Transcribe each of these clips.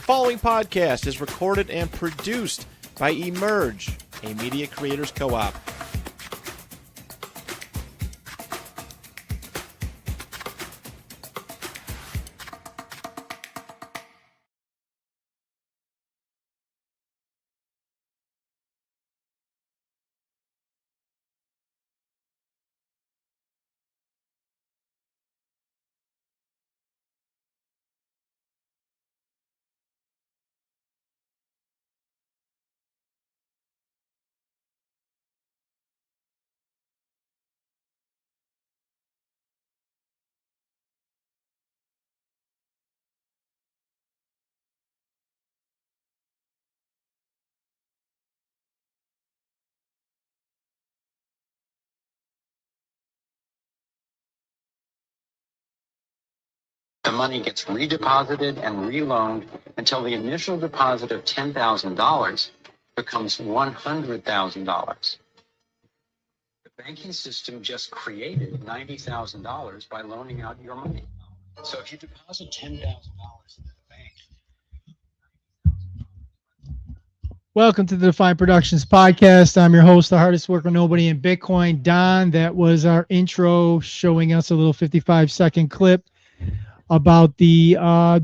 The following podcast is recorded and produced by Emerge, a media creators co-op. The money gets redeposited and reloaned until the initial deposit of $10,000 becomes $100,000. The banking system just created $90,000 by loaning out your money. So if you deposit $10,000 into the bank. Welcome to the Defion Productions podcast. I'm your host, the hardest worker nobody in Bitcoin, Don. That was our intro showing us a little 55-second clip about the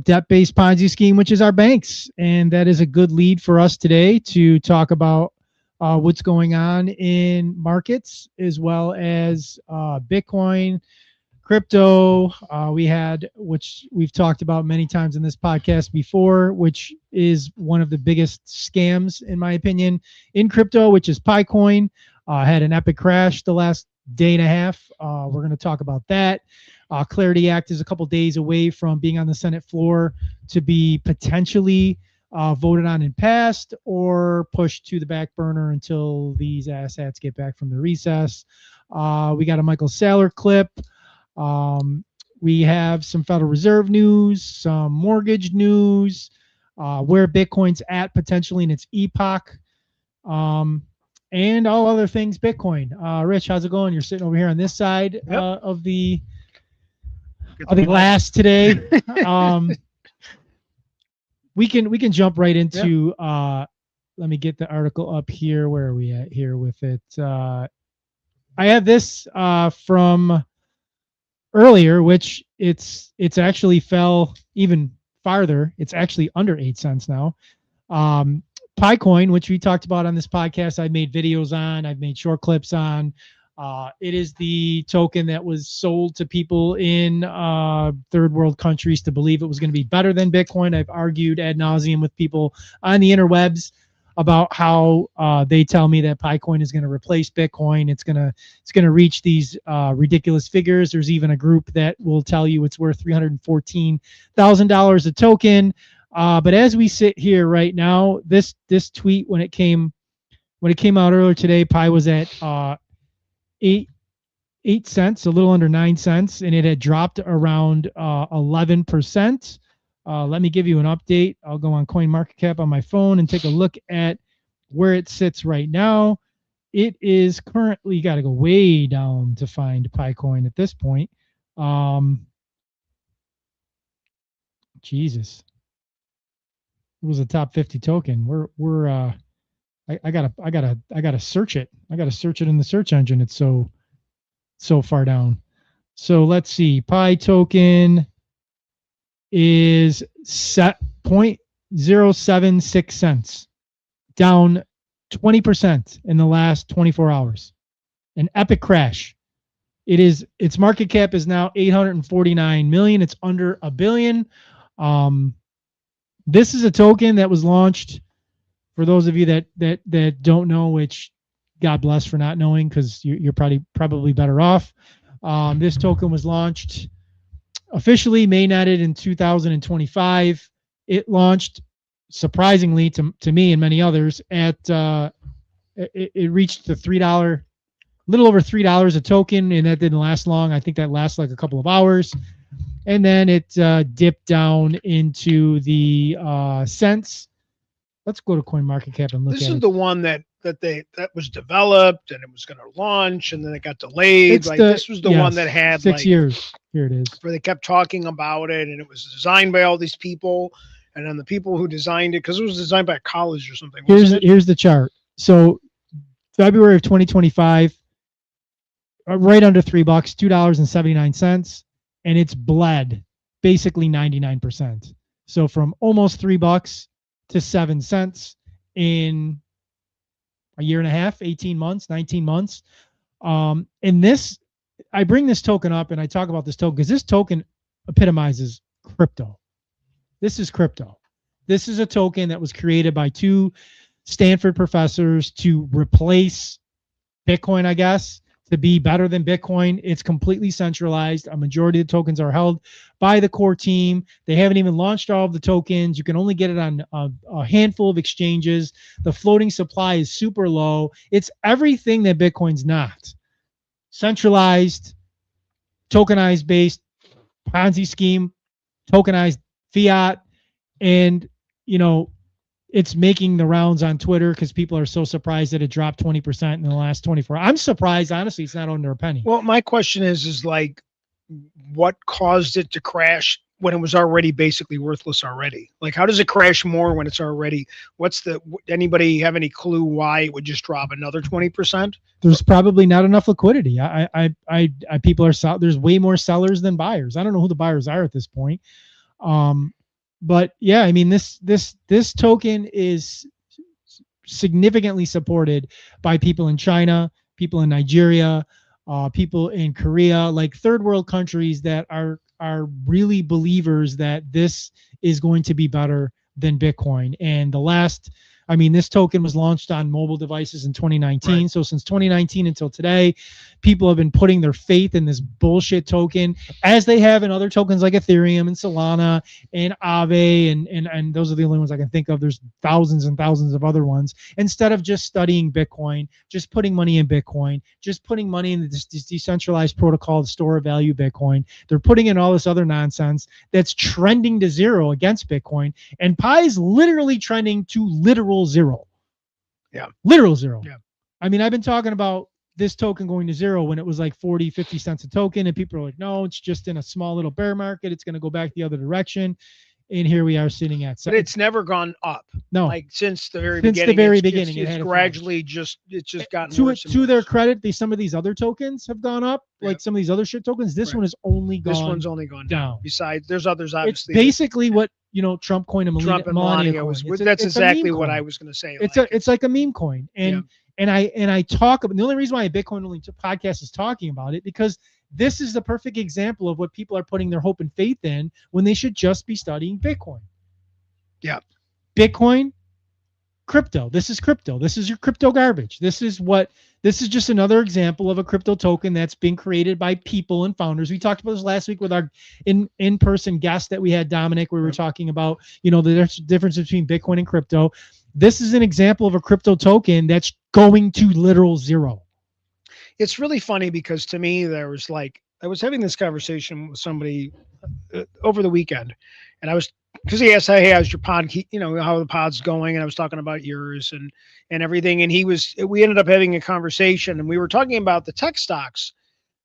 debt-based Ponzi scheme, which is our banks. And that is a good lead for us today to talk about what's going on in markets, as well as Bitcoin, crypto. We had, which we've talked about many times in this podcast before, which is one of the biggest scams, in my opinion, in crypto, which is PiCoin. Had an epic crash the last day and a half. We're going to talk about that. Clarity Act is a couple days away from being on the Senate floor to be potentially voted on and passed, or pushed to the back burner until these asshats get back from the recess. We got a Michael Saylor clip. We have some Federal Reserve news, some mortgage news, where Bitcoin's at potentially in its epoch, and all other things Bitcoin. Rich, how's it going? You're sitting over here on this side of the glass today. We can jump right into let me get the article up here. Where are we at here with it? I have this from earlier, which it's actually fell even farther. It's actually under 8 cents now. PiCoin, which we talked about on this podcast, I've made videos on, I've made short clips on. It is the token that was sold to people in third world countries to believe it was going to be better than Bitcoin. I've argued ad nauseum with people on the interwebs about how they tell me that PiCoin is going to replace Bitcoin. It's going to reach these ridiculous figures. There's even a group that will tell you it's worth $314,000 a token. But as we sit here right now, this tweet, when it came out earlier today, Pi was at 8 cents, a little under 9 cents, and it had dropped around 11%. Let me give you an update. I'll go on CoinMarketCap on my phone and take a look at where it sits right now. It is currently, got to go way down to find PiCoin at this point. Jesus, it was a top 50 token. I gotta search it. I gotta search it in the search engine. It's so far down. So let's see. Pi token is set 0.076 cents, down 20% in the last 24 hours. An epic crash. Its market cap is now 849 million. It's under $1 billion. This is a token that was launched, for those of you that don't know, which God bless for not knowing, because you're probably better off. This token was launched officially, mainnetted in 2025. It launched, surprisingly to me and many others, at it reached the $3, little over $3 a token, and that didn't last long. I think that lasted like a couple of hours. And then it dipped down into the cents. Let's go to CoinMarketCap and look at it. This is the one that was developed and it was going to launch, and then it got delayed. It's this was the one that had 6 years. Here it is. where they kept talking about it, and it was designed by all these people, and then the people who designed it, because it was designed by a college or something. Wasn't it? Here's the chart. So February of 2025, right under $3, $2.79, and it's bled basically 99%. So from almost $3 to 7 cents in a year and a half, 18 months, 19 months. And this, I bring this token up and I talk about this token because this token epitomizes crypto. This is crypto. This is a token that was created by 2 Stanford professors to replace Bitcoin, I guess, to be better than Bitcoin. It's completely centralized. A majority of the tokens are held by the core team. They haven't even launched all of the tokens. You can only get it on a handful of exchanges. The floating supply is super low. It's everything that Bitcoin's not. Centralized, tokenized based, Ponzi scheme, tokenized fiat, and, you know, it's making the rounds on Twitter because people are so surprised that it dropped 20% in the last 24 hours. I'm surprised, honestly, it's not under a penny. Well, my question is like, what caused it to crash when it was already basically worthless already? Like, how does it crash more when it's already, anybody have any clue why it would just drop another 20%? There's probably not enough liquidity. People are, there's way more sellers than buyers. I don't know who the buyers are at this point. But yeah, I mean, this token is significantly supported by people in China, people in Nigeria, people in Korea, like third world countries that are really believers that this is going to be better than Bitcoin. And this token was launched on mobile devices in 2019. Right. So since 2019 until today, people have been putting their faith in this bullshit token, as they have in other tokens like Ethereum and Solana and Aave, and those are the only ones I can think of. There's thousands and thousands of other ones. Instead of just studying Bitcoin, just putting money in Bitcoin, just putting money in this decentralized protocol to store value Bitcoin, they're putting in all this other nonsense that's trending to zero against Bitcoin. And Pi is literally trending to literal zero. Yeah. Literal zero. Yeah. I mean, I've been talking about this token going to zero when it was like 40, 50 cents a token. And people are like, no, it's just in a small little bear market. It's going to go back the other direction. And here we are sitting at. But it's never gone up. No. Like since the very beginning. Since the very beginning. It's gradually gotten worse. To their credit, some of these other tokens have gone up. Yeah. Like some of these other shit tokens. This one has only gone This one's only gone down. Besides, there's others obviously. It's basically what, Trump coined a Melania was. That's exactly what I was going to say. It's like a meme coin. And I talk about, the only reason why a Bitcoin only podcast is talking about it, because this is the perfect example of what people are putting their hope and faith in when they should just be studying Bitcoin. Yeah. Bitcoin, crypto. This is crypto. This is your crypto garbage. This is just another example of a crypto token that's been created by people and founders. We talked about this last week with our in-person guest that we had, Dominic, where we were talking about, the difference between Bitcoin and crypto. This is an example of a crypto token that's going to literal zero. It's really funny because to me, I was having this conversation with somebody over the weekend, and because he asked, hey, how's your pod, how the pod's going? And I was talking about yours and everything. And we ended up having a conversation, and we were talking about the tech stocks,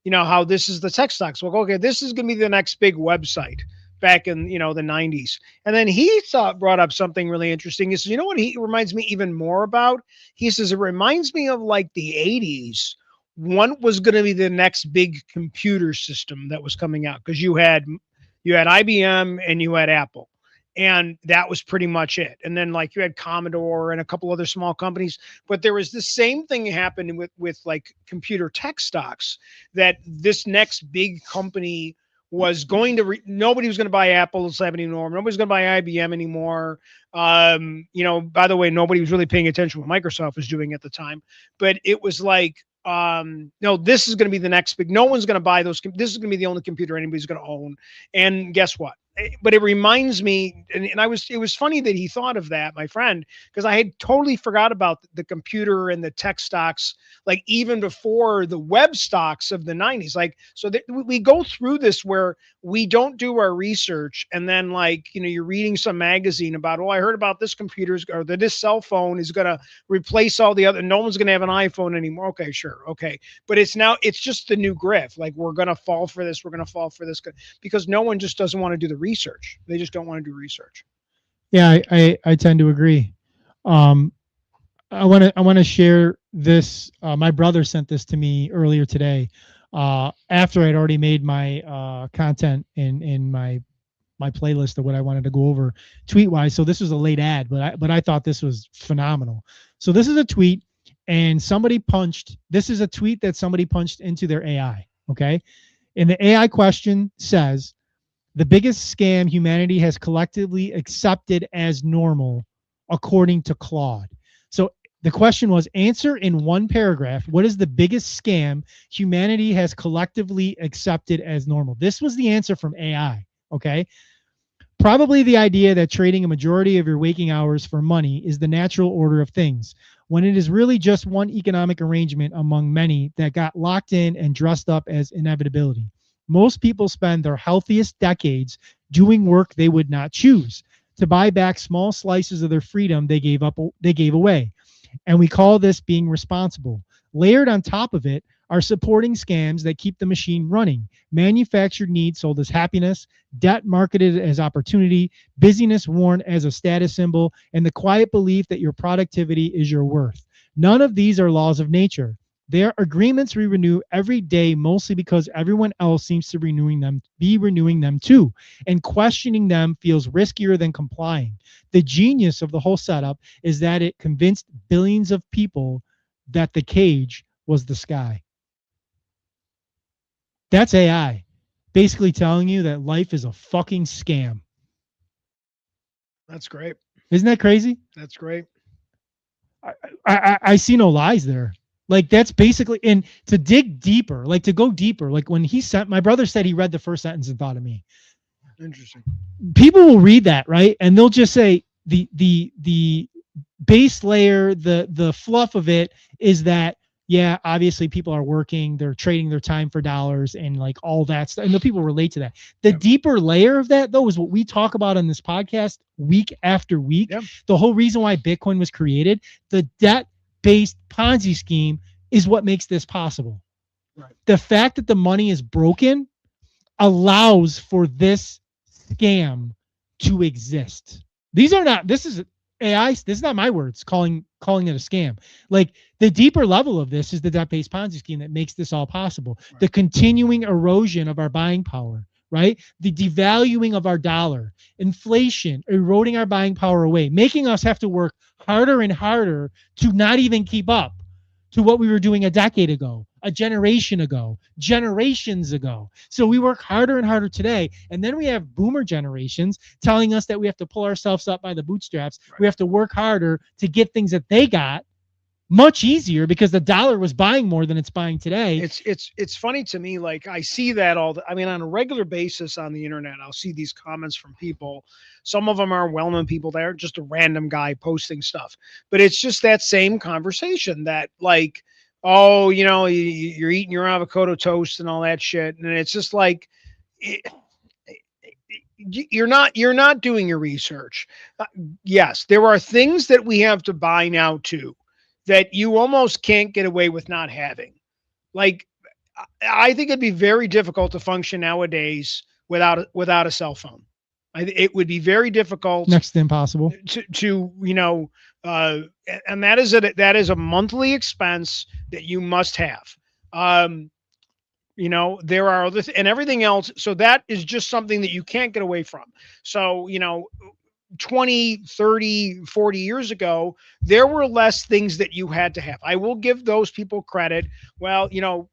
how this is the tech stocks. Well, okay, this is going to be the next big website back in, the 90s. And then he brought up something really interesting. He says, you know what he reminds me even more about? He says, it reminds me of like the 80s. One was going to be the next big computer system that was coming out, because you had IBM and you had Apple, and that was pretty much it. And then like you had Commodore and a couple other small companies, but there was the same thing happening with like computer tech stocks, that this next big company was going to nobody was going to buy Apple's anymore. Nobody's going to buy IBM anymore. By the way, nobody was really paying attention to what Microsoft was doing at the time, but it was like, no, this is going to be the next big, no one's going to buy those. This is going to be the only computer anybody's going to own. And guess what? But it reminds me, and it was funny that he thought of that, my friend, because I had totally forgot about the computer and the tech stocks, like even before the web stocks of the 90s. Like, so that we go through this where we don't do our research. And then, like, you're reading some magazine about, oh, I heard about this computer's or that this cell phone is going to replace all the other, no one's going to have an iPhone anymore. Okay, sure. Okay. But it's just the new grift. Like, we're going to fall for this. We're going to fall for this because no one just doesn't want to do the research. They just don't want to do research. Yeah, I tend to agree. I want to share this. My brother sent this to me earlier today, after I'd already made my content in my playlist of what I wanted to go over tweet wise. So this was a late ad, but I thought this was phenomenal. So this is a tweet, and this is a tweet that somebody punched into their AI. Okay, and the AI question says, the biggest scam humanity has collectively accepted as normal, according to Claude. So the question was, answer in one paragraph, what is the biggest scam humanity has collectively accepted as normal? This was the answer from AI, okay? Probably the idea that trading a majority of your waking hours for money is the natural order of things, when it is really just one economic arrangement among many that got locked in and dressed up as inevitability. Most people spend their healthiest decades doing work they would not choose, to buy back small slices of their freedom they gave away. And we call this being responsible. Layered on top of it are supporting scams that keep the machine running, manufactured needs sold as happiness, debt marketed as opportunity, busyness worn as a status symbol, and the quiet belief that your productivity is your worth. None of these are laws of nature. They are agreements we renew every day, mostly because everyone else seems to be renewing them too, and questioning them feels riskier than complying. The genius of the whole setup is that it convinced billions of people that the cage was the sky. That's AI, basically telling you that life is a fucking scam. That's great. Isn't that crazy? That's great. I see no lies there. Like, that's basically, and to dig deeper, like to go deeper, like when my brother said he read the first sentence and thought of me. Interesting. People will read that, right? And they'll just say the base layer, the fluff of it is that, yeah, obviously people are working, they're trading their time for dollars and like all that stuff. And the people relate to that. The deeper layer of that, though, is what we talk about on this podcast week after week. Yep. The whole reason why Bitcoin was created, the debt-based Ponzi scheme, is what makes this possible. Right. The fact that the money is broken allows for this scam to exist. This is AI. This is not my words calling it a scam. Like, the deeper level of this is the debt-based Ponzi scheme that makes this all possible. Right. The continuing erosion of our buying power, right? The devaluing of our dollar, inflation, eroding our buying power away, making us have to work harder and harder to not even keep up to what we were doing a decade ago, a generation ago, generations ago. So we work harder and harder today. And then we have boomer generations telling us that we have to pull ourselves up by the bootstraps. Right. We have to work harder to get things that they got much easier because the dollar was buying more than it's buying today. It's funny to me. Like, I see that on a regular basis on the internet, I'll see these comments from people. Some of them are well-known people. They're just a random guy posting stuff, but it's just that same conversation that, like, oh, you're eating your avocado toast and all that shit. And it's just like, you're not doing your research. Yes, there are things that we have to buy now too, that you almost can't get away with not having. Like, I think it'd be very difficult to function nowadays without a cell phone. It would be very difficult, next to impossible, to and that is a monthly expense that you must have. There are other and everything else. So that is just something that you can't get away from. So, 20, 30, 40 years ago, there were less things that you had to have. I will give those people credit. Well, you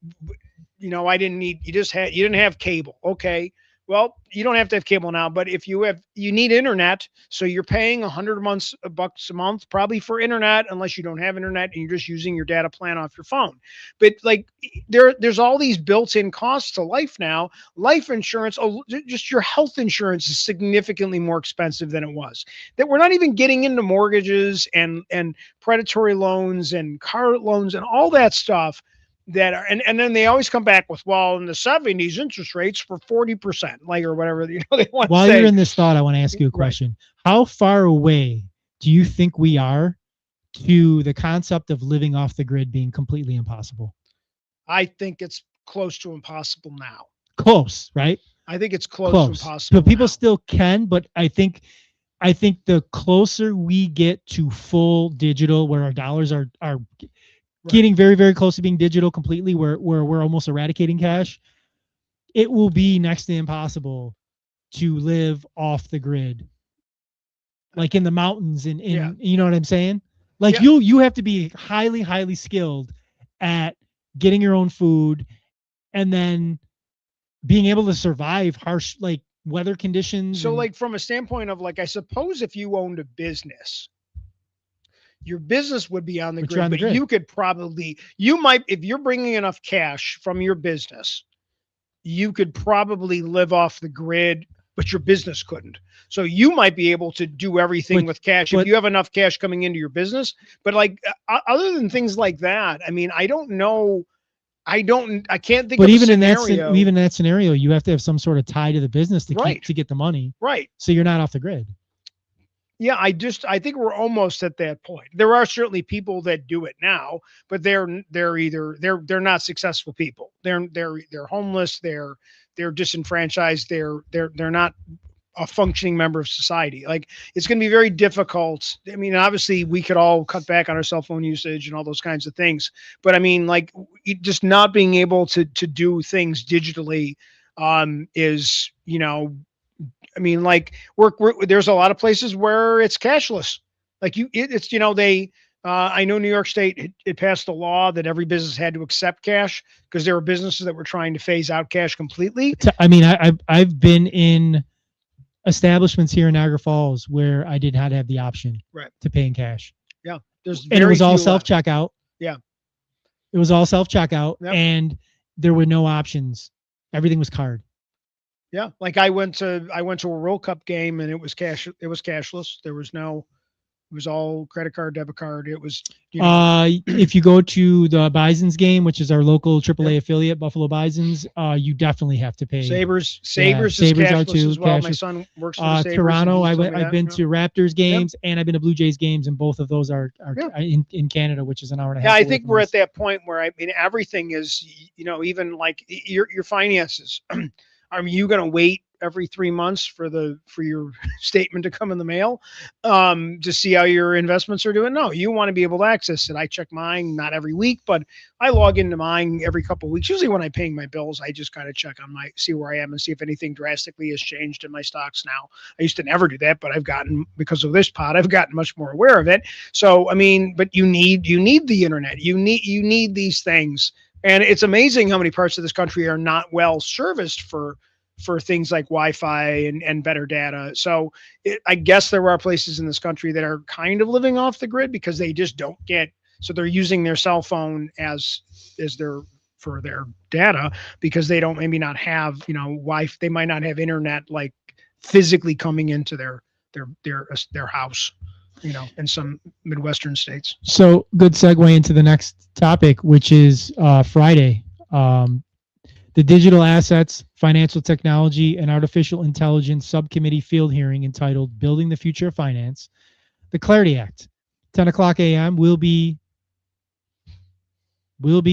didn't have cable. Okay. Well, you don't have to have cable now, but if you need internet, so you're paying $100 a month probably for internet, unless you don't have internet and you're just using your data plan off your phone. But like, there's all these built-in costs to life now. Life insurance, just your health insurance, is significantly more expensive than it was. That we're not even getting into mortgages and predatory loans and car loans and all that stuff. that are, and then they always come back with, well, in the 70s, interest rates were 40%, like, or whatever, they want to While say. you're in this thought, I want to ask you a question. How far away do you think we are to the concept of living off the grid being completely impossible? I think it's close to impossible now. Close, right? I think it's close to impossible. So people now. still can, but I think the closer we get to full digital, where our dollars are getting very, very close to being digital completely, where we're almost eradicating cash, it will be next to impossible to live off the grid, like in the mountains, and you know what I'm saying? Like you have to be highly, highly skilled at getting your own food, and then being able to survive harsh, like, weather conditions. So, like, from a standpoint of, like, I suppose if you owned a business, your business would be on the grid, but you could probably, if you're bringing enough cash from your business, you could probably live off the grid, but your business couldn't. So you might be able to do everything with cash if you have enough cash coming into your business. But, like, other than things like that, I mean, I don't know. I can't think of a scenario. Even in that scenario, you have to have some sort of tie to the business to get the money. Right. So you're not off the grid. Yeah, I think we're almost at that point. There are certainly people that do it now, but they're not successful people. They're homeless, they're disenfranchised, they're not a functioning member of society. Like, it's going to be very difficult. I mean, obviously we could all cut back on our cell phone usage and all those kinds of things, but I mean, like, just not being able to do things digitally is, you know, I mean, like, there's a lot of places where it's cashless. Like, it's, you know, I know New York State, it passed a law that every business had to accept cash because there were businesses that were trying to phase out cash completely. I mean, I've been in establishments here in Niagara Falls where I did not have the option to pay in cash. Yeah. And it was all self-checkout. Yeah. It was all self-checkout, and there were no options. Everything was card. Yeah. Like, I went to a World Cup game and it was cashless. There was it was all credit card, debit card. It was, you know, if you go to the Bisons game, which is our local AAA affiliate, Buffalo Bisons, you definitely have to pay. Sabres is cashless as well. My son works for the Sabres. Toronto, I've been to Raptors games, and I've been to Blue Jays games, and both of those are in Canada, which is an hour and a half. Yeah, I think we're at that point where, I mean, everything is, you know, even like your finances. Are you going to wait every 3 months for your statement to come in the mail to see how your investments are doing? No, you want to be able to access it. I check mine not every week, but I log into mine every couple of weeks. Usually when I'm paying my bills, I just kind of check on see where I am and see if anything drastically has changed in my stocks now. I used to never do that, but because of this pod, I've gotten much more aware of it. So, I mean, but you need the internet. You need these things. And it's amazing how many parts of this country are not well serviced for things like Wi-Fi and better data. So I guess there are places in this country that are kind of living off the grid because they just don't so they're using their cell phone as for their data because they don't maybe not have, you know, Wi-Fi. They might not have internet like physically coming into their house, you know, in some Midwestern states. So good segue into the next topic, which is Friday. The Digital Assets, Financial Technology, and Artificial Intelligence Subcommittee Field Hearing entitled Building the Future of Finance, the Clarity Act, 10 o'clock a.m. will be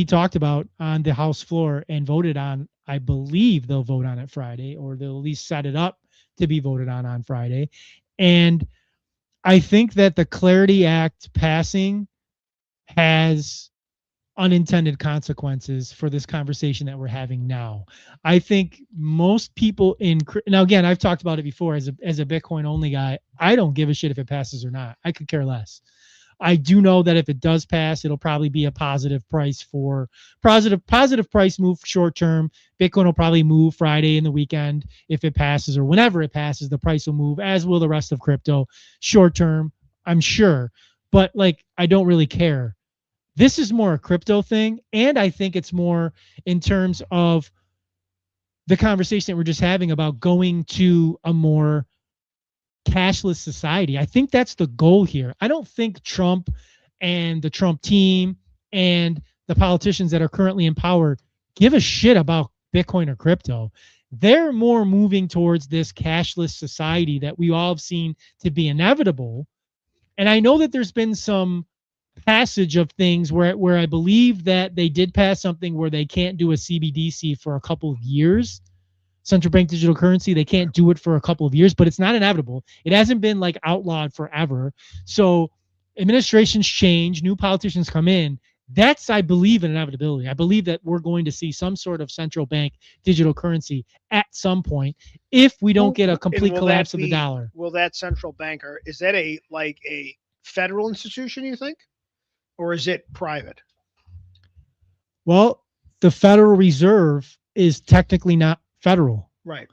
talked about on the House floor and voted on. I believe they'll vote on it Friday, or they'll at least set it up to be voted on Friday. And I think that the Clarity Act passing has unintended consequences for this conversation that we're having now. I think most people now, again, I've talked about it before as a Bitcoin only guy. I don't give a shit if it passes or not. I could care less. I do know that if it does pass, it'll probably be a positive price move short term. Bitcoin will probably move Friday and the weekend if it passes, or whenever it passes, the price will move, as will the rest of crypto short term, I'm sure. But, like, I don't really care. This is more a crypto thing, and I think it's more in terms of the conversation that we're just having about going to a more cashless society. I think that's the goal here. I don't think Trump and the Trump team and the politicians that are currently in power give a shit about Bitcoin or crypto. They're more moving towards this cashless society that we all have seen to be inevitable. And I know that there's been some passage of things where I believe that they did pass something where they can't do a CBDC for a couple of years. Central bank digital currency, they can't do it for a couple of years, but it's not inevitable. It hasn't been like outlawed forever. So administrations change, new politicians come in. That's, I believe, an inevitability. I believe that we're going to see some sort of central bank digital currency at some point if we don't get a complete collapse of the dollar. Will that central banker, is that a federal institution, you think? Or is it private? Well, the Federal Reserve is technically not federal. Right.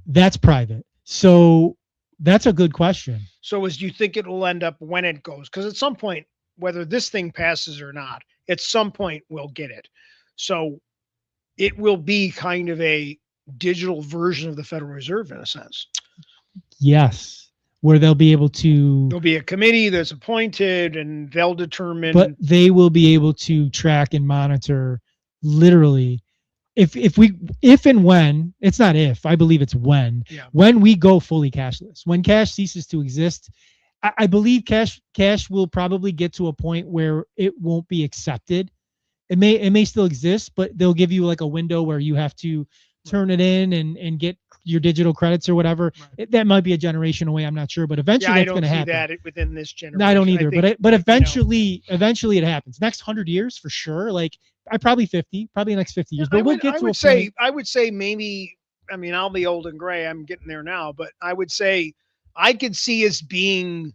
That's private. So that's a good question. So do you think it will end up when it goes? Because at some point, whether this thing passes or not, at some point we'll get it. So it will be kind of a digital version of the Federal Reserve in a sense. Yes. Where they'll be able to... There'll be a committee that's appointed and they'll determine... But they will be able to track and monitor literally if and when, it's not if, I believe it's when we go fully cashless, when cash ceases to exist, I believe cash will probably get to a point where it won't be accepted. It may still exist, but they'll give you like a window where you have to turn it in and get your digital credits or whatever. Right. That might be a generation away. I'm not sure, but eventually that's going to happen. I don't see that within this generation. No, I don't either. But eventually it happens. Next 100 years for sure. Like probably the next 50 years. But we'll get to a point. I would say maybe. I mean, I'll be old and gray. I'm getting there now, but I would say I could see us being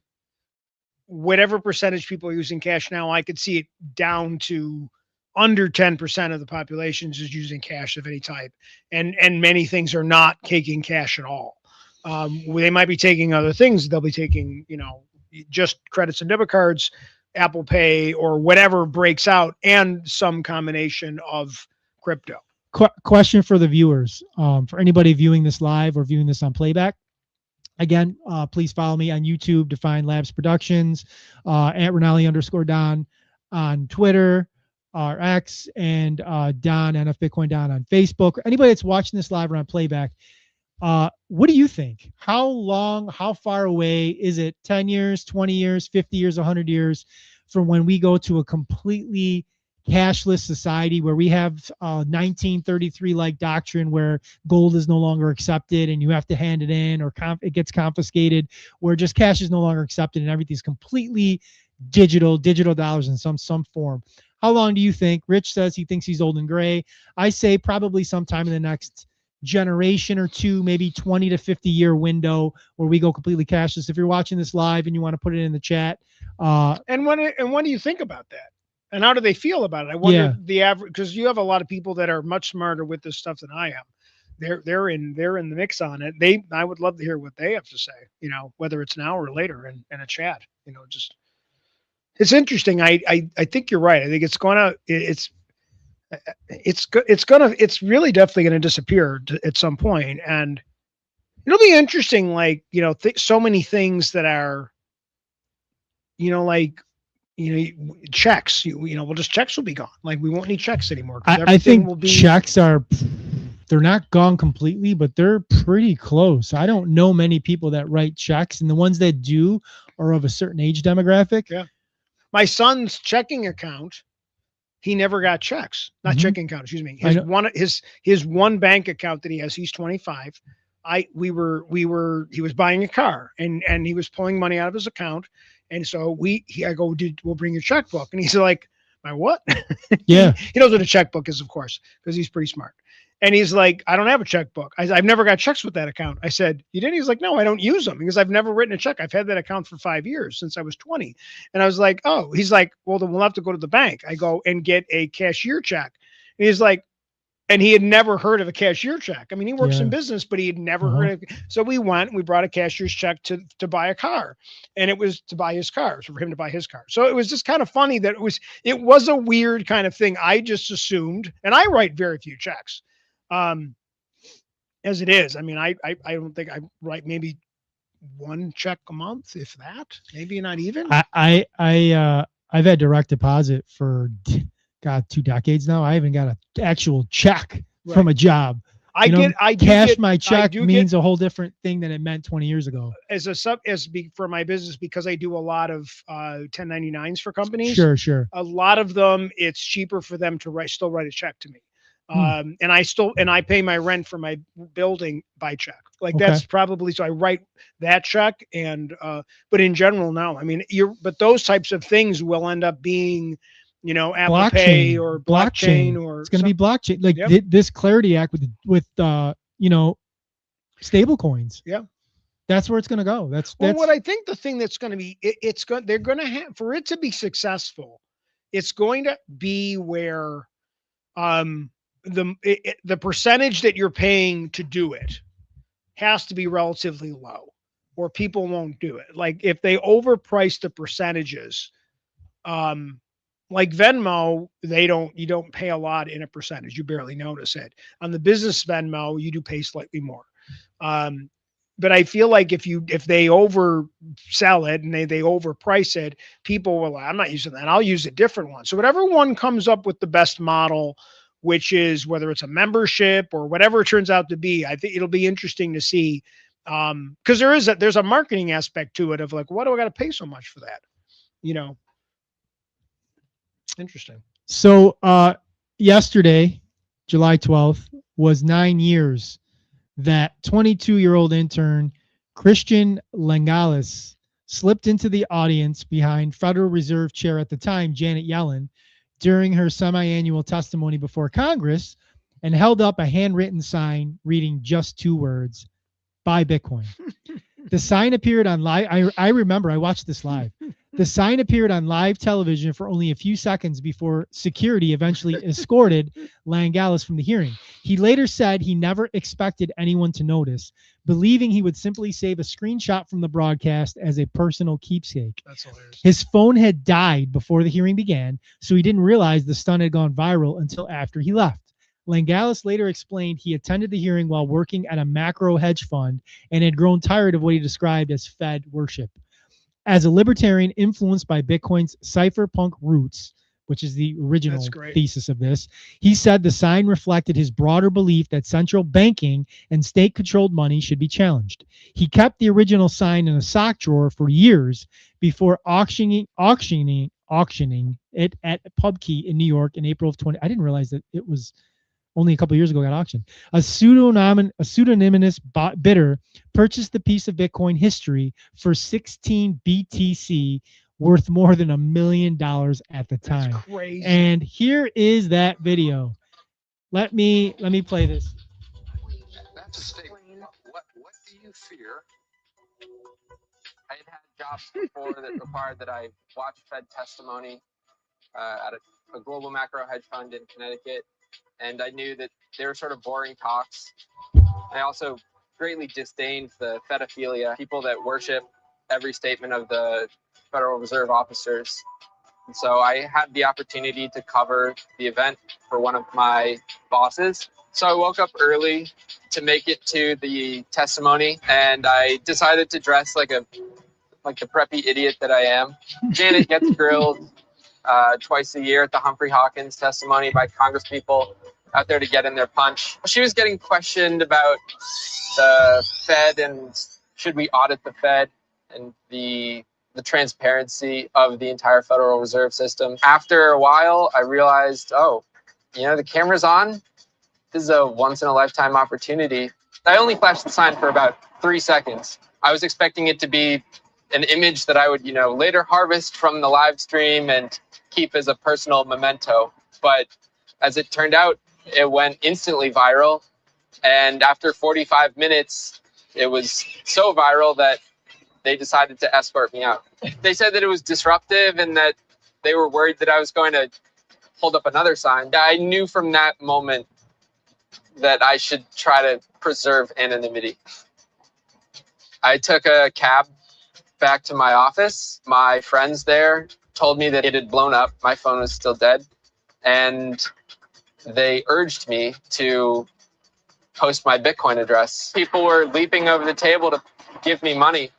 whatever percentage people are using cash now. I could see it down to under 10% of the population is using cash of any type. And many things are not taking cash at all. They might be taking other things. They'll be taking, just credits and debit cards, Apple Pay, or whatever breaks out, and some combination of crypto. Question for the viewers. For anybody viewing this live or viewing this on playback, again, please follow me on YouTube, Defion Labs Productions, at Rinaldi_Don on Twitter, or X, and Don, NF Bitcoin Don on Facebook. Anybody that's watching this live or on playback, what do you think? How far away is it? 10 years, 20 years, 50 years, 100 years from when we go to a completely cashless society where we have 1933 like doctrine where gold is no longer accepted and you have to hand it in, or it gets confiscated, where just cash is no longer accepted and everything's completely digital dollars in some form? How long do you think? Rich says he thinks he's old and gray. I say probably sometime in the next generation or two, maybe 20 to 50 year window where we go completely cashless. If you're watching this live and you want to put it in the chat. And when do you think about that? And how do they feel about it? I wonder the average, because you have a lot of people that are much smarter with this stuff than I am. They're in the mix on it. I would love to hear what they have to say, whether it's now or later in a chat, just. It's interesting. I think you're right. I think it's going to, it's really definitely going to disappear at some point. And it'll be interesting, so many things that are, checks, checks will be gone. Like we won't need checks anymore. I think checks they're not gone completely, but they're pretty close. I don't know many people that write checks, and the ones that do are of a certain age demographic. Yeah. My son's checking account, he never got checks. Not checking account, excuse me. His one bank account that he has, he's 25. He was buying a car and he was pulling money out of his account. And so I go, we'll bring your checkbook. And he's like, my what? Yeah. He knows what a checkbook is, of course, because he's pretty smart. And he's like, I don't have a checkbook. I've never got checks with that account. I said, you didn't? He's like, no, I don't use them because I've never written a check. I've had that account for 5 years, since I was 20. And I was like, oh, he's like, well, then we'll have to go to the bank. I go and get a cashier check. And he's like, and he had never heard of a cashier check. I mean, he works in business, but he had never heard of it. So we brought a cashier's check to buy a car, and it was to buy his car, so for him to buy his car. So it was just kind of funny that it was a weird kind of thing. I just assumed, and I write very few checks. As it is, I mean, I don't think I write maybe one check a month, if that, maybe not even. I've had direct deposit for God, 2 decades now. I haven't got an actual check from a job. I You know, do cash get my I check do means a whole different thing than it meant 20 years ago. as a for my business, because I do a lot of 1099s for companies. Sure. A lot of them, it's cheaper for them to still write a check to me. And I pay my rent for my building by check. Like that's probably, so I write that check. And but in general, no. I mean, but those types of things will end up being, Apple Pay or blockchain, or it's going to be blockchain. Like this Clarity Act with stable coins. Yeah. That's where it's going to go. That's what I think the thing that's going to be, they're going to have, for it to be successful, it's going to be where the percentage that you're paying to do it has to be relatively low, or people won't do it. Like if they overprice the percentages, like Venmo, you don't pay a lot in a percentage. You barely notice it. On the business Venmo, you do pay slightly more. But I feel like if they oversell it and they overprice it, people will, I'm not using that. I'll use a different one. So whatever one comes up with the best model, which is whether it's a membership or whatever it turns out to be, I think it'll be interesting to see. Because there's a marketing aspect to it of like, what do I got to pay so much for that? Interesting. So yesterday, July 12th, was 9 years that 22-year-old intern Christian Langales slipped into the audience behind Federal Reserve Chair at the time, Janet Yellen, during her semi-annual testimony before Congress, and held up a handwritten sign reading just 2 words: "Buy Bitcoin." The sign appeared on live. I remember I watched this live. The sign appeared on live television for only a few seconds before security eventually escorted Langales from the hearing. He later said he never expected anyone to notice, believing he would simply save a screenshot from the broadcast as a personal keepsake. That's hilarious. His phone had died before the hearing began, so he didn't realize the stunt had gone viral until after he left. Langales later explained he attended the hearing while working at a macro hedge fund and had grown tired of what he described as Fed worship. As a libertarian influenced by Bitcoin's cypherpunk roots, which is the original thesis of this, he said the sign reflected his broader belief that central banking and state-controlled money should be challenged. He kept the original sign in a sock drawer for years before auctioning it at PubKey in New York in April of 20. I didn't realize that it was only a couple of years ago got auctioned. A pseudonymous bidder purchased the piece of Bitcoin history for 16 BTC, worth more than $1 million at the time. That's crazy. And here is that video. Let me play this. That's a statement. What do you fear? I had jobs before that required that I watch Fed testimony at a global macro hedge fund in Connecticut. And I knew that they were sort of boring talks. I also greatly disdained the Fedophilia, people that worship every statement of the Federal Reserve officers. And so I had the opportunity to cover the event for one of my bosses. So I woke up early to make it to the testimony, and I decided to dress like the preppy idiot that I am. Janet gets grilled twice a year at the Humphrey Hawkins testimony by congresspeople out there to get in their punch. She was getting questioned about the Fed and should we audit the Fed and the transparency of the entire Federal Reserve System. After a while, I realized, the camera's on. This is a once-in-a-lifetime opportunity. I only flashed the sign for about 3 seconds. I was expecting it to be an image that I would, later harvest from the live stream and keep as a personal memento. But as it turned out, it went instantly viral. And after 45 minutes, it was so viral that they decided to escort me out. They said that it was disruptive and that they were worried that I was going to hold up another sign. I knew from that moment that I should try to preserve anonymity. I took a cab back to my office. My friends there told me that it had blown up. My phone was still dead. And they urged me to post my Bitcoin address. People were leaping over the table to give me money.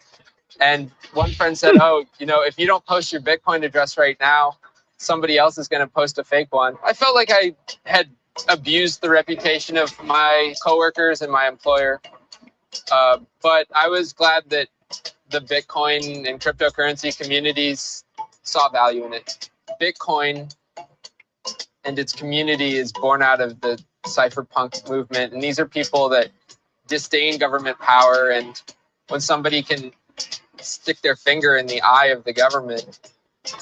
And one friend said, if you don't post your Bitcoin address right now, somebody else is going to post a fake one. I felt like I had abused the reputation of my coworkers and my employer. But I was glad that the Bitcoin and cryptocurrency communities saw value in it. Bitcoin and its community is born out of the cypherpunk movement. And these are people that disdain government power. And when somebody can stick their finger in the eye of the government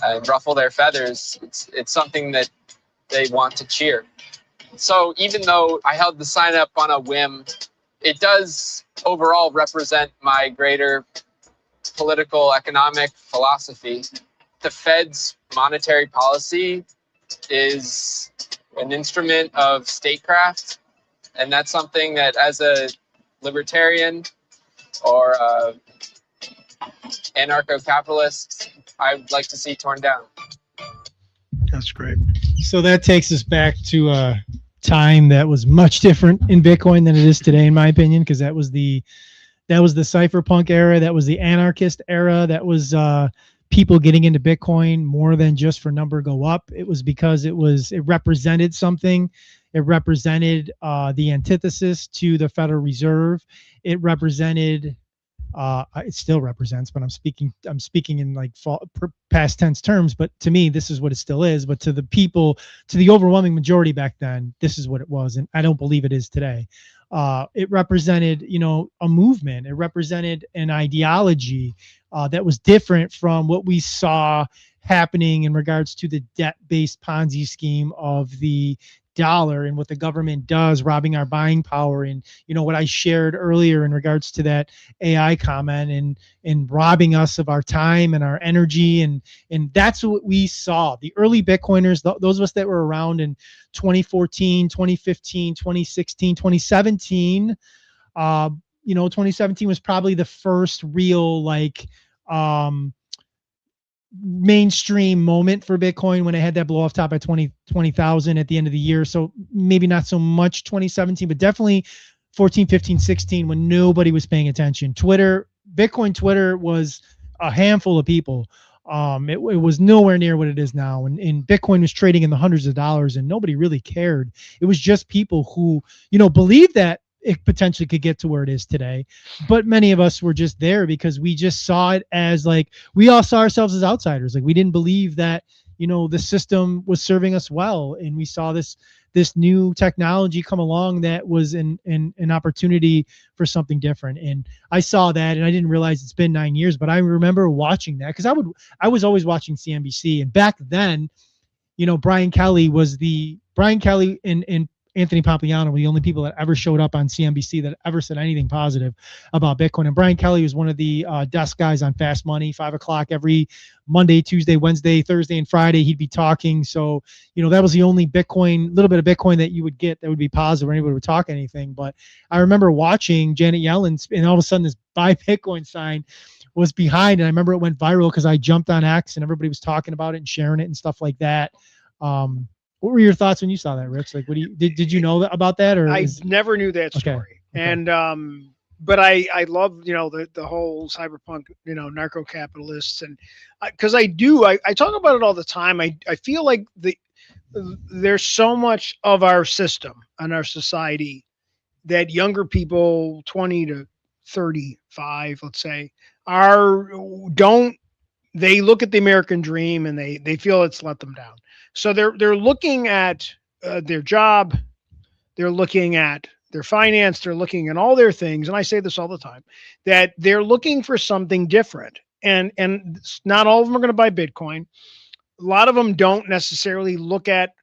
and ruffle their feathers, it's something that they want to cheer. So even though I held the sign up on a whim, it does overall represent my greater political economic philosophy. The Fed's monetary policy is an instrument of statecraft, and that's something that as a libertarian or anarcho-capitalist, I would like to see torn down. That's great. So that takes us back to a time that was much different in Bitcoin than it is today, in my opinion, because that was the cypherpunk era, that was the anarchist era, that was people getting into Bitcoin more than just for number go up. It was because it represented something. It represented the antithesis to the Federal Reserve. It represented it still represents, but I'm speaking in like past tense terms, but to me this is what it still is. But to the people, to the overwhelming majority back then, this is what it was, and I don't believe it is today. It represented, a movement. It represented an ideology that was different from what we saw happening in regards to the debt-based Ponzi scheme of the dollar and what the government does, robbing our buying power. And what I shared earlier in regards to that AI comment and robbing us of our time and our energy, and that's what we saw. The early Bitcoiners, those of us that were around in 2014, 2015, 2016, 2017, 2017 was probably the first real mainstream moment for Bitcoin when it had that blow off top at 20,000 at the end of the year. So maybe not so much 2017, but definitely 14, 15, 16 when nobody was paying attention. Bitcoin Twitter was a handful of people. It was nowhere near what it is now. And Bitcoin was trading in the hundreds of dollars and nobody really cared. It was just people who, believed that it potentially could get to where it is today. But many of us were just there because we just saw it as we all saw ourselves as outsiders. We didn't believe that, the system was serving us well. And we saw this new technology come along that was an opportunity for something different. And I saw that, and I didn't realize it's been 9 years, but I remember watching that because I was always watching CNBC. And back then, Brian Kelly and Anthony Pompliano were the only people that ever showed up on CNBC that ever said anything positive about Bitcoin. And Brian Kelly was one of the desk guys on Fast Money, 5 o'clock every Monday, Tuesday, Wednesday, Thursday, and Friday. He'd be talking. So, that was the only little bit of Bitcoin that you would get that would be positive or anybody would talk anything. But I remember watching Janet Yellen, and all of a sudden this buy Bitcoin sign was behind. And I remember it went viral because I jumped on X and everybody was talking about it and sharing it and stuff like that. What were your thoughts when you saw that, Rich? What did you know about that? Or I never knew that story. Okay. And but I love the whole cyberpunk narco capitalists, and because I talk about it all the time. I feel like there's so much of our system and our society that younger people 20 to 35, let's say, they look at the American dream and they feel it's let them down. So they're looking at their job, they're looking at their finance, they're looking at all their things, and I say this all the time, that they're looking for something different. And not all of them are going to buy Bitcoin. A lot of them don't necessarily look at,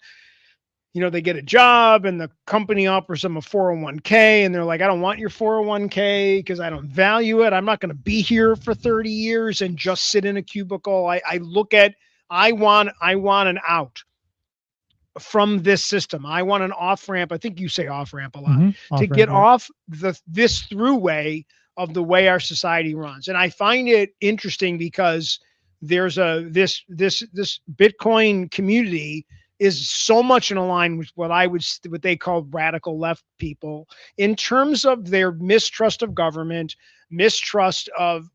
they get a job and the company offers them a 401k and they're like, I don't want your 401k because I don't value it. I'm not going to be here for 30 years and just sit in a cubicle. I look at, I want an out from this system. I want an off ramp. I think you say off ramp a lot to get off this throughway of the way our society runs. And I find it interesting because there's this Bitcoin community is so much in line with what they call radical left people in terms of their mistrust of government, mistrust of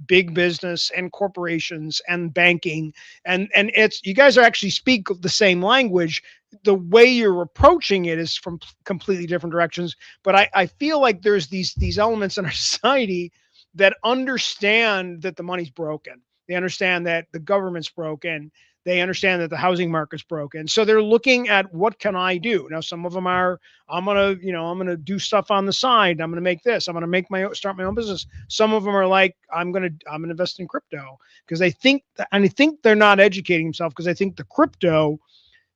big business and corporations and banking, and it's, you guys are actually speak the same language. The way you're approaching it is from completely different directions. But I feel like there's these elements in our society that understand that the money's broken. They understand that the government's broken. They understand that the housing market's broken. So they're looking at, what can I do? Now, some of them are, I'm going to do stuff on the side. I'm going to make this. I'm going to start my own business. Some of them are like, I'm going to invest in crypto, because they think and I think they're not educating themselves, because I think the crypto,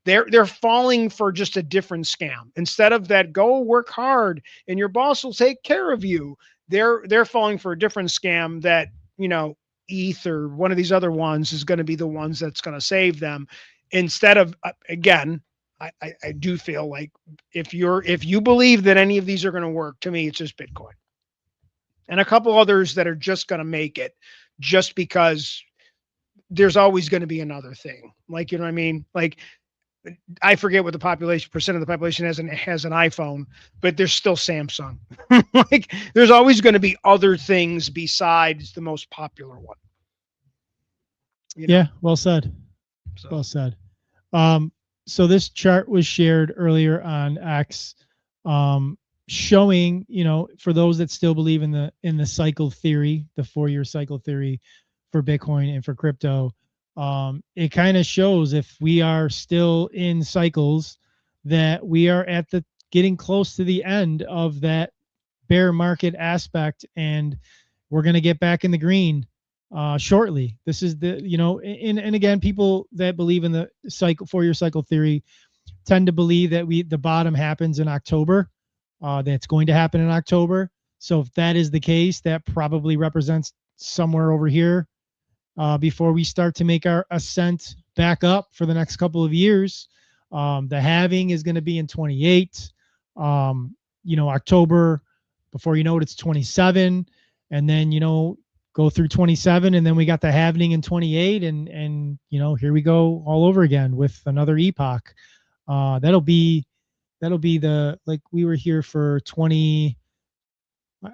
they're falling for just a different scam. Instead of that, go work hard and your boss will take care of you. They're falling for a different scam that, ETH or one of these other ones is going to be the ones that's going to save them. Instead of, again, I do feel like if you believe that any of these are going to work, to me, it's just Bitcoin and a couple others that are just going to make it, just because there's always going to be another thing. Like, you know what I mean? Like, I forget what the percent of the population has an iPhone, but there's still Samsung. Like, there's always going to be other things besides the most popular one. Yeah, well said. So. Well said. So this chart was shared earlier on X, showing, for those that still believe in the cycle theory, the 4-year cycle theory for Bitcoin and for crypto. It kind of shows, if we are still in cycles, that we are at getting close to the end of that bear market aspect, and we're going to get back in the green shortly. This is and again, people that believe in the 4-year cycle theory tend to believe that the bottom happens in October. That's going to happen in October. So if that is the case, that probably represents somewhere over here. Before we start to make our ascent back up for the next couple of years. The halving is going to be in 28. October, before you know it, it's 27. And then, go through 27. And then we got the halving in 28. And here we go all over again with another epoch. That'll be like, we were here for 20.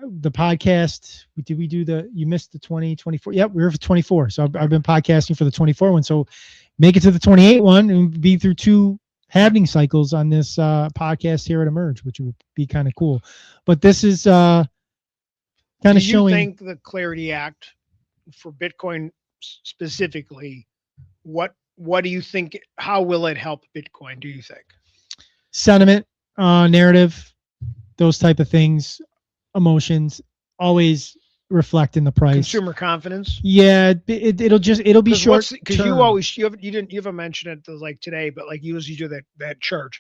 The podcast, you missed the 2024. Yep, we were for 24. So I've been podcasting for the 24 one. So make it to the 28 one and be through 2 halving cycles on this podcast here at Emerge, which would be kind of cool. But this is kind of showing. Do you think the Clarity Act for Bitcoin specifically, what do you think, how will it help Bitcoin, do you think? Sentiment, narrative, those type of things. Emotions always reflect in the price. Consumer confidence. Yeah, it'll be short. Because you haven't mentioned it like today, but like you usually do that chart.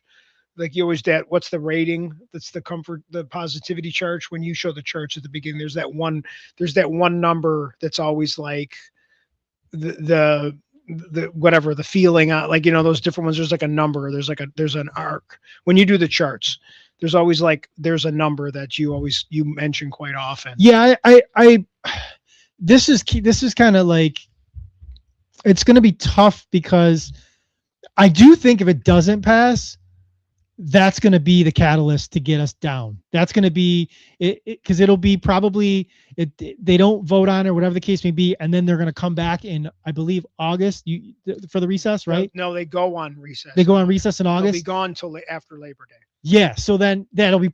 Like you always what's the rating? That's the comfort, the positivity chart. When you show the charts at the beginning, there's that one number that's always like the whatever the feeling, like, those different ones. There's like a number. There's an arc. When you do the charts, there's always there's a number that you mention quite often. Yeah, this is kind of like, it's going to be tough, because I do think if it doesn't pass, that's going to be the catalyst to get us down. That's going to be it, because it'll be probably they don't vote on it or whatever the case may be, and then they're going to come back in, I believe, August for the recess, right? No, they go on recess. They go on recess in August. They'll be gone till after Labor Day. Yeah, so then that'll be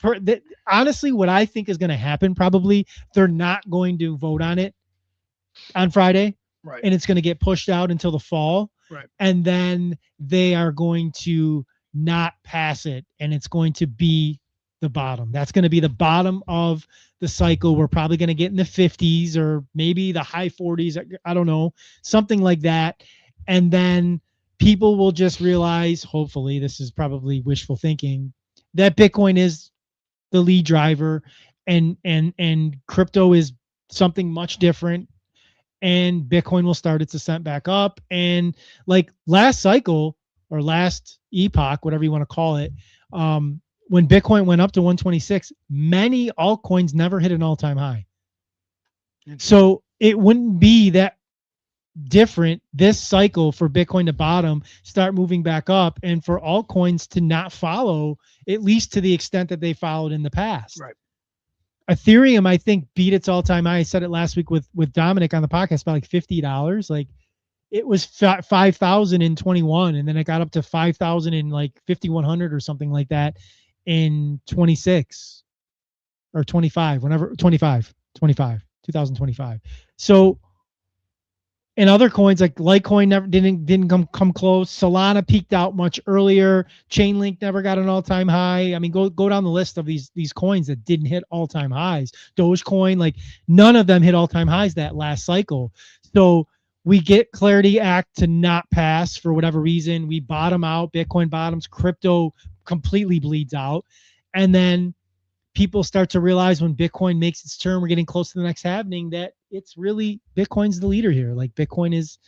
honestly, what I think is going to happen, probably they're not going to vote on it on Friday, right? And it's going to get pushed out until the fall, right? And then they are going to not pass it, and it's going to be the bottom. That's going to be the bottom of the cycle. We're probably going to get in the 50s or maybe the high 40s. I don't know, something like that. And then people will just realize, hopefully, this is probably wishful thinking, that Bitcoin is the lead driver, and crypto is something much different, and Bitcoin will start its ascent back up. And like last cycle or last epoch, whatever you want to call it, when Bitcoin went up to 126, many altcoins never hit an all-time high. So it wouldn't be that different this cycle for Bitcoin to bottom, start moving back up, and for altcoins to not follow, at least to the extent that they followed in the past. Right. Ethereum, I think, beat its all-time high. I said it last week with Dominic on the podcast about like $50. Like it was 5,000 in 21, and then it got up to 5,000 in like 5,100 or something like that in 26 or 25, 2025. So, and other coins like Litecoin never didn't come close. Solana peaked out much earlier. Chainlink never got an all-time high. I mean, go down the list of these coins that didn't hit all-time highs. Dogecoin, like none of them hit all-time highs that last cycle. So we get Clarity Act to not pass for whatever reason. We bottom out. Bitcoin bottoms. Crypto completely bleeds out, and then people start to realize when Bitcoin makes its turn, we're getting close to the next happening, that it's really Bitcoin's the leader here. Like Bitcoin is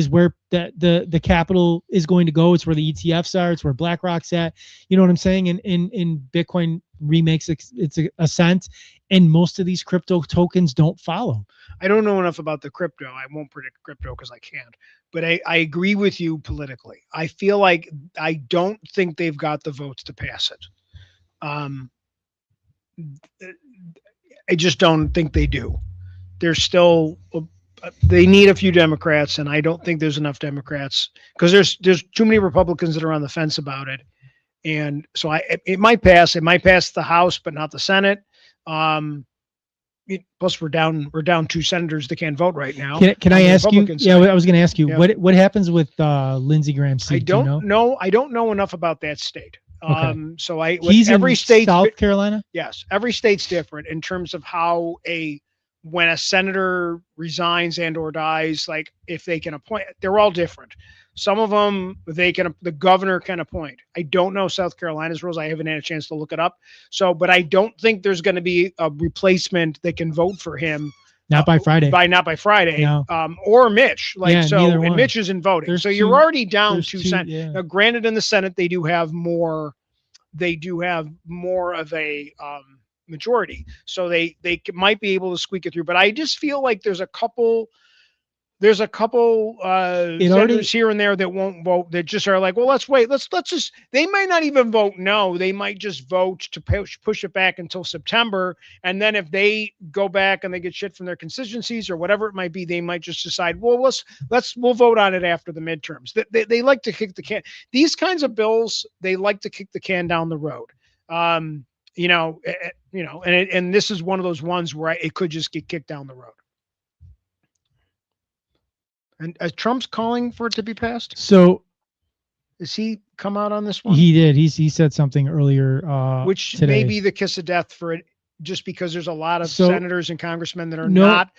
where the capital is going to go. It's where the ETFs are. It's where BlackRock's at. You know what I'm saying? And Bitcoin remakes its ascent, and most of these crypto tokens don't follow. I don't know enough about the crypto. I won't predict crypto because I can't. But I agree with you politically. I feel like I don't think they've got the votes to pass it. I just don't think they do. There's still they need a few Democrats, and I don't think there's enough Democrats because there's too many Republicans that are on the fence about it. And so it might pass. It might pass the House, but not the Senate. Plus, we're down 2 senators that can't vote right now. Can I ask you? Yeah, I was going to ask you what happens with Lindsey Graham's seat. I don't know. I don't know enough about that state. Okay. So he's every in state, South Carolina. Yes, every state's different in terms of how when a senator resigns and or dies, like if they can appoint, they're all different. Some of them the governor can appoint. I don't know South Carolina's rules. I haven't had a chance to look it up. So, but I don't think there's going to be a replacement that can vote for him. Not by Friday. Not by Friday. No. Or Mitch. And neither Mitch isn't voting. There's so you're already down 2 senators. Yeah. Now, granted, in the Senate they do have more. They do have more of a majority, so they might be able to squeak it through. But I just feel like there's a couple senators here and there that won't vote, that just are like, well, let's wait. Let's just, they might not even vote no. They might just vote to push it back until September. And then if they go back and they get shit from their constituencies or whatever it might be, they might just decide, well, we'll vote on it after the midterms. They like to kick the can. These kinds of bills, they like to kick the can down the road. And this is one of those ones where it could just get kicked down the road. And Trump's calling for it to be passed. So, has he come out on this one? He did. He said something earlier. Which today. may be the kiss of death for it, just because there's a lot of senators and congressmen that are not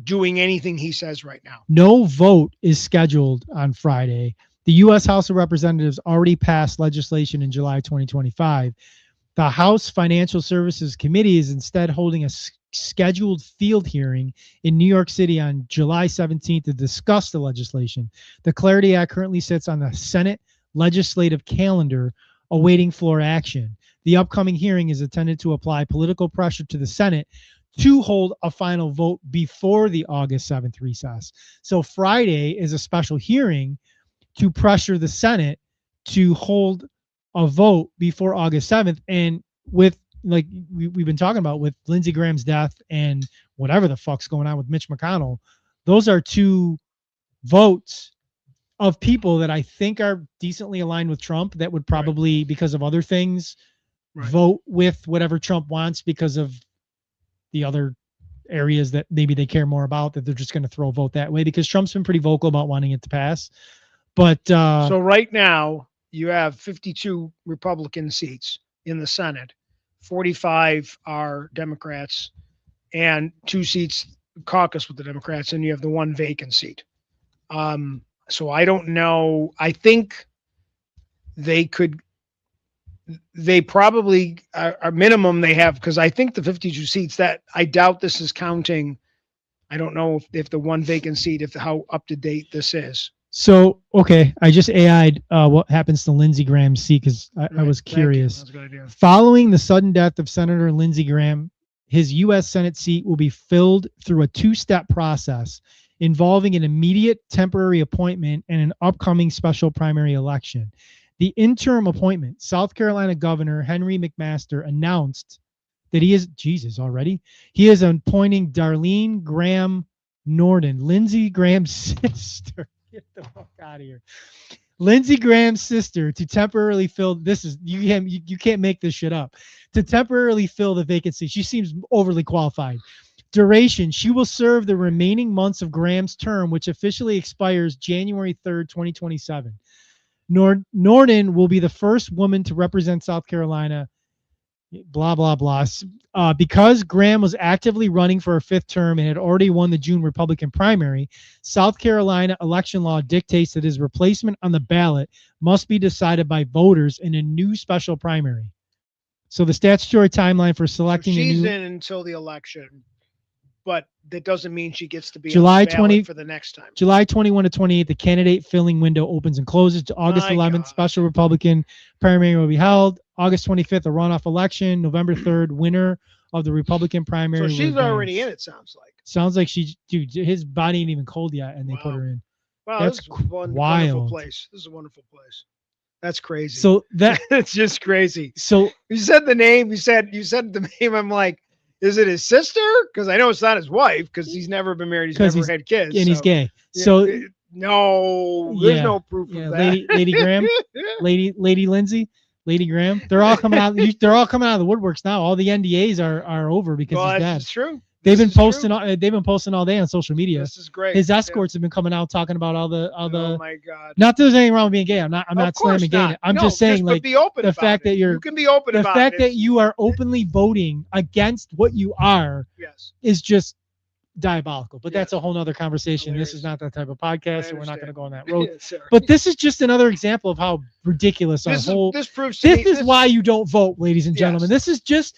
doing anything he says right now. No vote is scheduled on Friday. The U.S. House of Representatives already passed legislation in July 2025. The House Financial Services Committee is instead holding a scheduled field hearing in New York City on July 17th to discuss the legislation. The Clarity Act currently sits on the Senate legislative calendar awaiting floor action. The upcoming hearing is intended to apply political pressure to the Senate to hold a final vote before the August 7th recess. So Friday is a special hearing to pressure the Senate to hold a vote before August 7th. And with, like we've been talking about, with Lindsey Graham's death and whatever the fuck's going on with Mitch McConnell, those are 2 votes of people that I think are decently aligned with Trump that would probably, because of other things, vote with whatever Trump wants because of the other areas that maybe they care more about, that they're just going to throw a vote that way, because Trump's been pretty vocal about wanting it to pass. But so right now you have 52 Republican seats in the Senate. 45 are Democrats, and 2 seats caucus with the Democrats, and you have the 1 vacant seat. So I don't know. I think they probably are minimum they have, because I think the 52 seats, that I doubt this is counting. I don't know if the 1 vacant seat, how up to date this is. So, okay, I just AI'd what happens to Lindsey Graham's seat, because I was curious. That's a good idea. Following the sudden death of Senator Lindsey Graham, his U.S. Senate seat will be filled through a 2-step process involving an immediate temporary appointment and an upcoming special primary election. The interim appointment, South Carolina Governor Henry McMaster announced that he is Jesus already. He is appointing Darlene Graham Norden, Lindsey Graham's sister. Get the fuck out of here. Lindsey Graham's sister to temporarily fill you can't make this shit up. To temporarily fill the vacancy. She seems overly qualified. Duration, she will serve the remaining months of Graham's term, which officially expires January 3rd, 2027. Norden will be the first woman to represent South Carolina, blah, blah, blah. Because Graham was actively running for a fifth term and had already won the June Republican primary, South Carolina election law dictates that his replacement on the ballot must be decided by voters in a new special primary. So the statutory timeline for selecting she's in until the election, but that doesn't mean she gets to be July on the ballot 20 for the next time. July 21 to 28, the candidate filling window opens and closes. August 11th, special Republican primary will be held. August 25th, a runoff election. November 3rd, winner of the Republican primary. So she's already in, it sounds like. Sounds like dude, his body ain't even cold yet, and they put her in. Wow, That's this is a wild. wonderful place. This is a wonderful place. That's crazy. So it's just crazy. So you said the name. You said the name. I'm like, is it his sister? Because I know it's not his wife. Because he's never been married. He's never had kids. And he's gay. So no, there's no proof of that. Lady Graham, Lady Lindsay, Lady Graham. They're all coming out. They're all coming out of the woodworks now. All the NDAs are over because he's dead. That's true. They've been posting. They've been posting all day on social media. This is great. His escorts have been coming out talking about all the. Oh my God! Not that there's anything wrong with being gay. I'm not slamming gay. I'm just saying, like, be open the fact that you can be open. The fact that you are openly voting against what you are, is just diabolical. But that's a whole nother conversation. Hilarious. This is not that type of podcast, so we're not going to go on that road. Sorry. But this is just another example of how ridiculous our whole. This proves. This is why you don't vote, ladies and gentlemen. This is just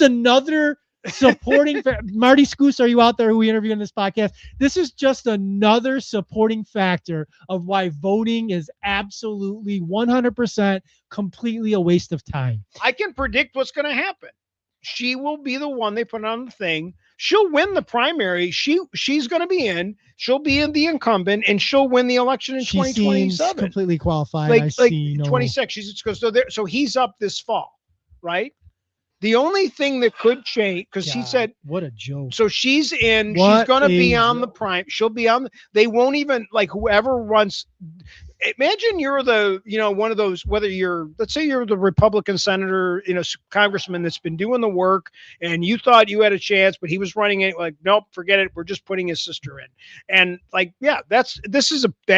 another. Supporting Marty Scoos, are you out there who we interviewed in this podcast? This is just another supporting factor of why voting is absolutely 100% completely a waste of time. I can predict what's going to happen. She will be the one they put on the thing. She'll win the primary. She's going to be in. She'll be in the incumbent, and she'll win the election in 2027. She's completely qualified. Like 26. So he's up this fall, right? The only thing that could change, because she said, what a joke. So she's in, she's going to be on the prime. She'll be on, they won't even, like, whoever runs. Imagine you're one of those, whether let's say you're the Republican senator, congressman that's been doing the work, and you thought you had a chance, but he was running it like, nope, forget it. We're just putting his sister in. And like, yeah, that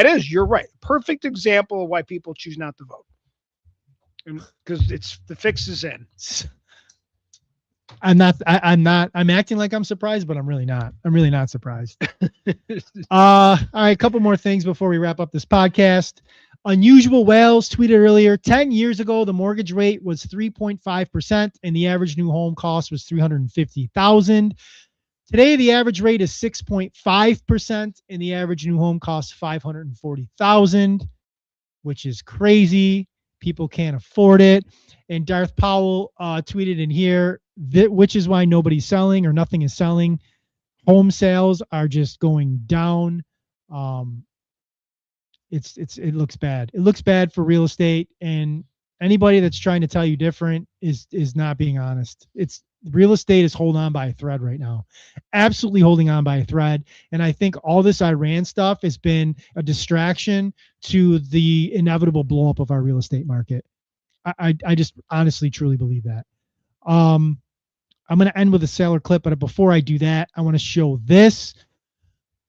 is, you're right. Perfect example of why people choose not to vote. Because the fix is in. I'm acting like I'm surprised, but I'm really not. I'm really not surprised. All right, a couple more things before we wrap up this podcast. Unusual Whales tweeted earlier, 10 years ago, the mortgage rate was 3.5% and the average new home cost was $350,000. Today, the average rate is 6.5% and the average new home costs $540,000, which is crazy. People can't afford it. And Darth Powell tweeted in here, which is why nobody's selling or nothing is selling. Home sales are just going down. It looks bad. It looks bad for real estate, and anybody that's trying to tell you different is not being honest. Real estate is holding on by a thread right now. Absolutely holding on by a thread. And I think all this Iran stuff has been a distraction to the inevitable blow up of our real estate market. I just honestly, truly believe that. I'm going to end with a sailor clip, but before I do that, I want to show this.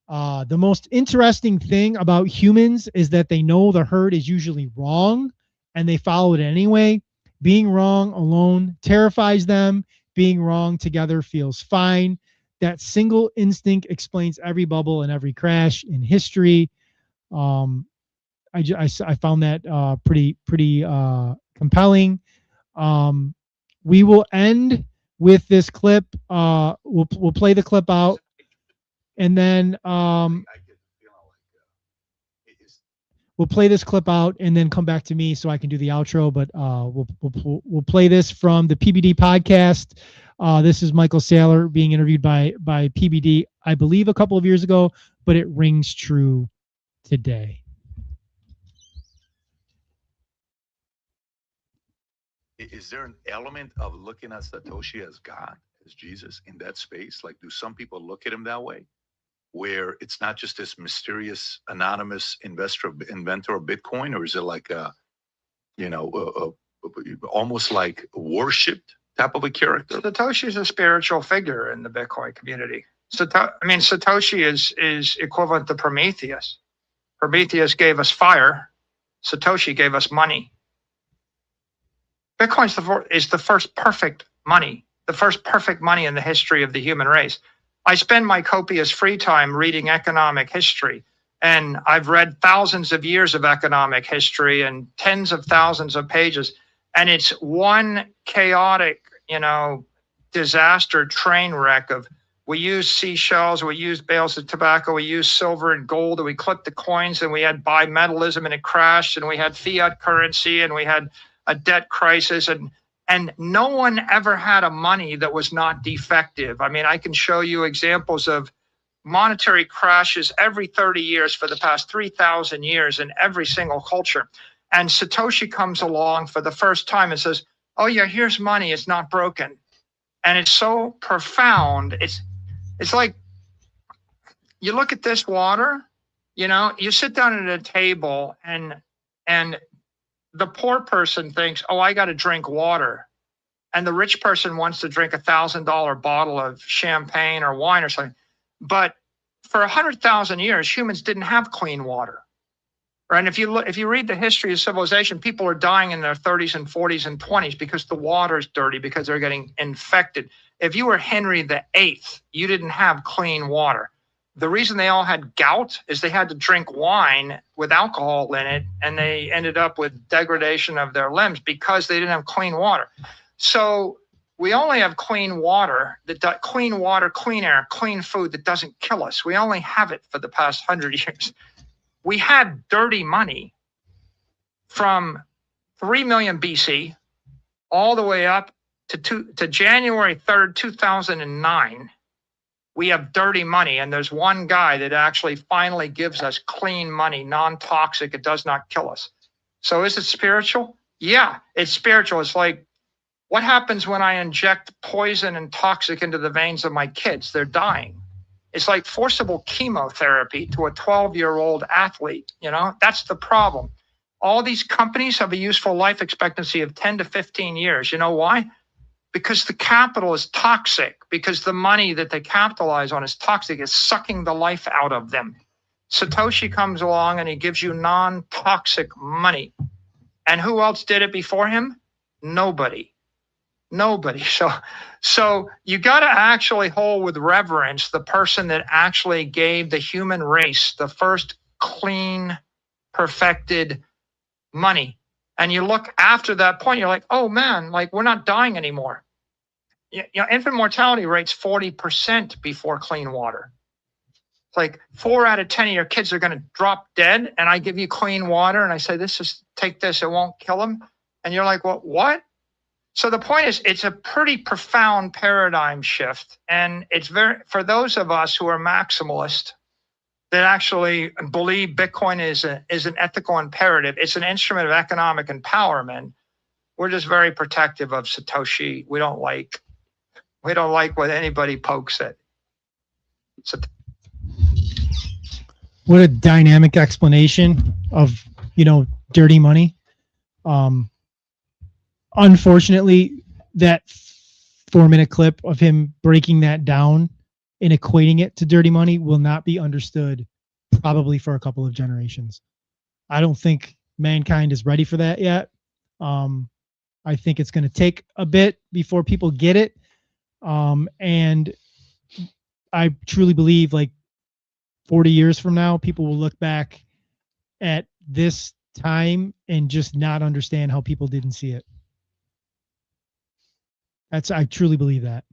The most interesting thing about humans is that they know the herd is usually wrong and they follow it anyway. Being wrong alone terrifies them. Being wrong together feels fine. That single instinct explains every bubble and every crash in history. I found that pretty compelling. We will end with this clip. We'll play the clip out, and then we'll play this clip out, and then come back to me so I can do the outro. But we'll play this from the PBD podcast. This is Michael Saylor being interviewed by PBD, I believe, a couple of years ago, but it rings true today. Is there an element of looking at Satoshi as God, as Jesus in that space? Like, do some people look at him that way? Where it's not just this mysterious anonymous inventor of Bitcoin, or is it like almost like worshipped type of a character? Satoshi is a spiritual figure in the Bitcoin community. Satoshi is equivalent to Prometheus. Prometheus gave us fire. Satoshi gave us money. Bitcoin is the first perfect money, the first perfect money in the history of the human race. I spend my copious free time reading economic history, and I've read thousands of years of economic history and tens of thousands of pages, and it's one chaotic, disaster train wreck of, we used seashells, we used bales of tobacco, we used silver and gold, and we clipped the coins, and we had bimetallism and it crashed, and we had fiat currency, and we had a debt crisis, and no one ever had a money that was not defective. I mean, I can show you examples of monetary crashes every 30 years for the past 3,000 years in every single culture. And Satoshi comes along for the first time and says, oh yeah, here's money, it's not broken. And it's so profound. It's like, you look at this water, you sit down at a table and the poor person thinks, oh, I got to drink water. And the rich person wants to drink $1,000 bottle of champagne or wine or something. But for 100,000 years, humans didn't have clean water. Right? And if you read the history of civilization, people are dying in their 30s and 40s and 20s because the water is dirty, because they're getting infected. If you were Henry VIII, you didn't have clean water. The reason they all had gout is they had to drink wine with alcohol in it, and they ended up with degradation of their limbs because they didn't have clean water. So we only have clean water, clean air, clean food that doesn't kill us. We only have it for the past 100 years. We had dirty money from 3 million BC all the way up to January 3rd, 2009. We have dirty money, and there's one guy that actually finally gives us clean money, non-toxic. It does not kill us. So is it spiritual? Yeah, it's spiritual. It's like, what happens when I inject poison and toxic into the veins of my kids? They're dying. It's like forcible chemotherapy to a 12-year-old athlete. That's the problem. All these companies have a useful life expectancy of 10 to 15 years. You know why? Because the capital is toxic, because the money that they capitalize on is toxic, is sucking the life out of them. Satoshi comes along and he gives you non-toxic money. And who else did it before him? Nobody. So you got to actually hold with reverence the person that actually gave the human race the first clean, perfected money. And you look after that point, you're like, oh man, like we're not dying anymore. Infant mortality rate's 40% before clean water. It's like 4 out of 10 of your kids are going to drop dead, and I give you clean water and I say, take this, it won't kill them. And you're like, well, what? So the point is, it's a pretty profound paradigm shift. And it's for those of us who are maximalist, that actually believe Bitcoin is an ethical imperative. It's an instrument of economic empowerment. We're just very protective of Satoshi. We don't like what anybody pokes at. What a dynamic explanation of, dirty money. Unfortunately, that 4-minute clip of him breaking that down and equating it to dirty money will not be understood probably for a couple of generations. I don't think mankind is ready for that yet. I think it's going to take a bit before people get it. And I truly believe like 40 years from now, people will look back at this time and just not understand how people didn't see it. I truly believe that.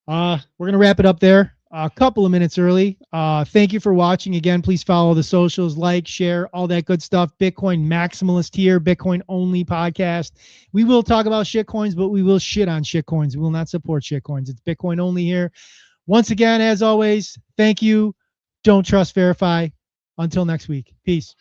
We're going to wrap it up there. A couple of minutes early. Thank you for watching. Again, please follow the socials, like, share, all that good stuff. Bitcoin Maximalist here, Bitcoin only podcast. We will talk about shitcoins, but we will shit on shitcoins. We will not support shitcoins. It's Bitcoin only here. Once again, as always, thank you. Don't trust, verify. Until next week. Peace.